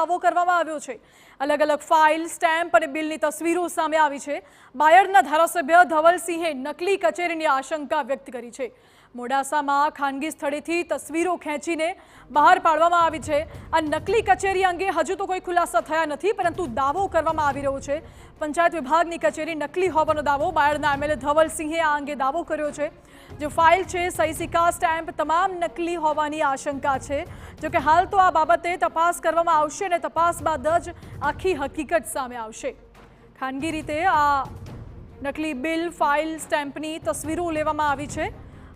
દાવો કરવામાં આવ્યો છે। અલગ અલગ ફાઇલ, સ્ટેમ્પ અને બિલની તસવીરો સામે આવી છે। બાયડના ધારાસભ્ય ધવલસિંહે નકલી કચેરીની આશંકા વ્યક્ત કરી છે। મોડાસામાં ખાનગી સ્થળેથી તસવીરો ખેંચીને બહાર પાડવામાં આવી છે। આ નકલી કચેરી અંગે હજુ તો કોઈ ખુલાસા થયા નથી, પરંતુ દાવો કરવામાં આવી રહ્યો છે। પંચાયત વિભાગની કચેરી નકલી હોવાનો દાવો બાયડના એમએલએ ધવલસિંહે આ અંગે દાવો કર્યો છે। जो फाइल है, सही सिक्का, स्टेम्प तमाम नकली होवानी आशंका है। जो कि हाल तो आ बाबते तपास करवामां आवशे ने तपास बाद ज आखी हकीकत सामे आवशे। खानगी रीते आ नकली बिल, फाइल, स्टेम्पनी तस्वीरों लेवामां आवी छे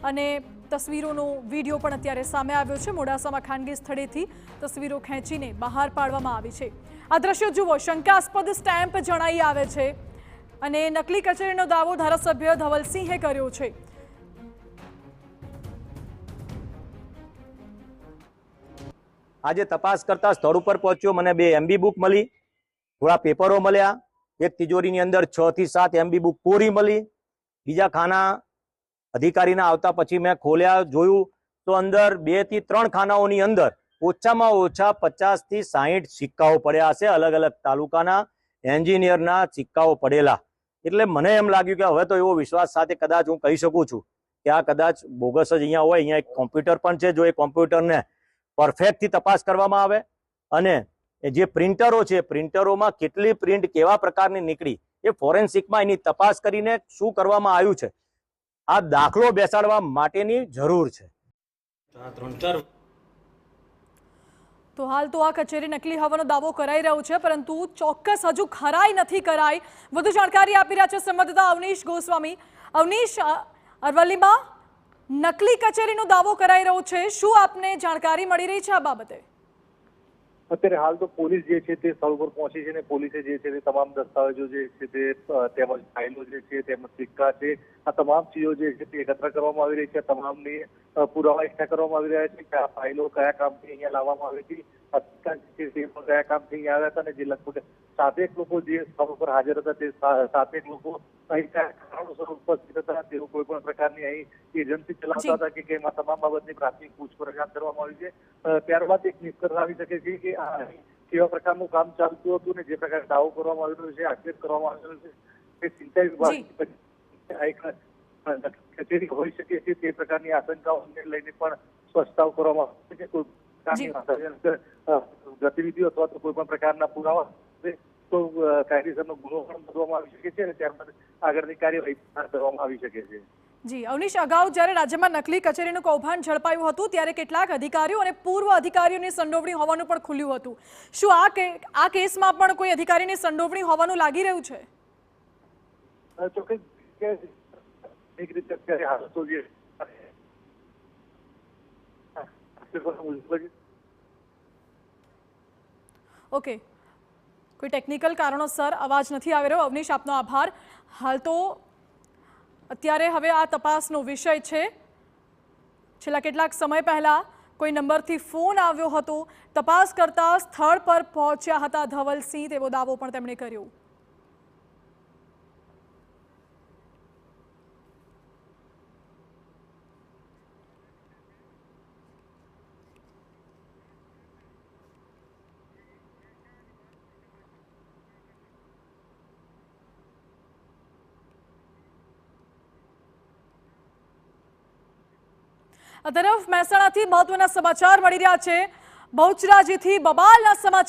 अने तस्वीरोनो वीडियो पण अत्यारे सामे आव्यो छे। मोडासामां खानगी स्थळेथी तस्वीरो खेंचीने बहार पाडवामां आवी छे। आ दृश्यो जुओ, शंकास्पद स्टेम्प जणाई आवे छे अने नकली कचेरीनो दावो धारासभ्य धवलसिंहे कर्यो छे। आज तपास करता स्थल पर पहुंचो, मैंने 2 एमबी बुक मिली, थोड़ा पेपरों मळ्या, एक तिजोरी अंदर 6 થી 7 एमबी बुक कोरी मिली। बीजा खाना अधिकारी आवता पछी मैं खोल्या जोयुं तो अंदर 2 થી 3 खानाओनी अंदर ओछामां ओछा 50 થી 60 सिक्काओ पड्या छे। अलग अलग तालुकाना एंजीनियरना सिक्काओ पड़ेला। एटले मने एम लाग्युं के हवे तो एवो विश्वास साथे कदाच हूँ कही शकું છું કે આ કદાચ બોગસ જ અહીંયા હોય। અહીંયા એક કોમ્પ્યુટર પણ છે, જો એ કોમ્પ્યુટરને परफेक्ट थी तपास करवामां आवे अने जे प्रिंटरो छे, प्रिंटरोमां केटली प्रिंट केवा प्रकारनी निकળી ए फोरेन्सिकमां एनी तपास करीने शुं करवामां आव्युं छे, आ दाखलो बेसाडवा माटेनी जरूर छे। तो हाल तो आ कचेरी नकली होવાનો दावो कराई રહ્યો છે, પરંતુ ચોક્કસ હજુ ખરાઈ નથી કરાઈ। વધુ જાણકારી આપી રહ્યા છે સંવાદદાતા અવનીશ ગોસ્વામી। અવનીશ, અરવલ્લીમાં નકલી કચેરીનો દાવો કરાઈ રહ્યો છે, શું આપને જાણકારી મળી રહી છે આ બાબતે? અત્યારે હાલ તો પોલીસ જે છે તે સ્થળ પર પહોંચી છે અને પોલીસે જે છે તે તમામ દસ્તાવેજો જે છે તે તેમજ ફાઇલો જે છે તેમજ સિક્કા છે, આ તમામ ચીજો જે છે તે એકત્ર કરવામાં આવી રહી છે। તમામની પુરાવા એકઠા કરવામાં આવી રહ્યા છે કે આ ફાઇલો કયા કામથી અહીંયા લાવવામાં આવી હતી, સિક્કા જે છે તે પણ કયા કામથી અહીંયા આવ્યા હતા અને જે લગભગ 7 લોકો જે સ્થળ પર હાજર હતા તે 7 લોકો અહીં કયા કારણોસર ઉપસ્થિત હતા તેવું કોઈ પણ પ્રકારની અહીં એજન્સી ચલાવતા હતા કે કેમ, આ તમામ બાબતની પ્રાથમિક પૂછપરછ હાથ ધરવામાં આવી છે। ત્યારબાદ એક નિષ્કર્ષ આવી શકે છે કે કેવા પ્રકારનું કામ ચાલતું હતું ને જે પ્રકારે દાવો કરવામાં આવી રહ્યો છે, આક્ષેપ કરવામાં આવી રહ્યો છે, તે સિંચાઈ વિભાગ કચેરી હોઈ શકે છે તે પ્રકારની આશંકાઓને લઈને પણ સ્પષ્ટતાઓ કરવામાં આવે છે। કોઈ પ્રકારની ગતિવિધિઓ અથવા તો કોઈ પણ પ્રકારના પુરાવા તો કાયદેસરનો ગુનો પણ નોંધવામાં આવી શકે છે અને ત્યારબાદ આગળની કાર્યવાહી હાથ ધરવામાં આવી શકે છે। જી અવનીશ, અગાઉ જ્યારે રાજ્યમાં નકલી કચેરીનું કૌભાંડ ઝડપાયું હતું ત્યારે કેટલાક અધિકારીઓ અને પૂર્વ અધિકારીઓની સંડોવણી હોવાનું પણ ખુલ્યું હતું। શું આ કેસમાં પણ કોઈ અધિકારીની સંડોવણી હોવાનું લાગી રહ્યું છે? ચોક્કસ એક રીતે અત્યારે હાલ તો જે ઓકે, કોઈ ટેકનિકલ કારણોસર અવાજ નથી આવી રહ્યો। અવનીશ, આપનો આભાર। હાલ તો અત્યારે હવે આ તપાસનો વિષય છે। છેલ્લા કેટલાક સમય પહેલા કોઈ નંબરથી ફોન આવ્યો હતો, તપાસ કરતા સ્થળ પર પહોંચ્યા હતા ધવલસિંહ, તેવો દાવો પણ તેમણે કર્યો। આ તરફ મહેસાણાથી મહત્વના સમાચાર મળી રહ્યા છે। બહુચરાજીથી બબાલના સમાચાર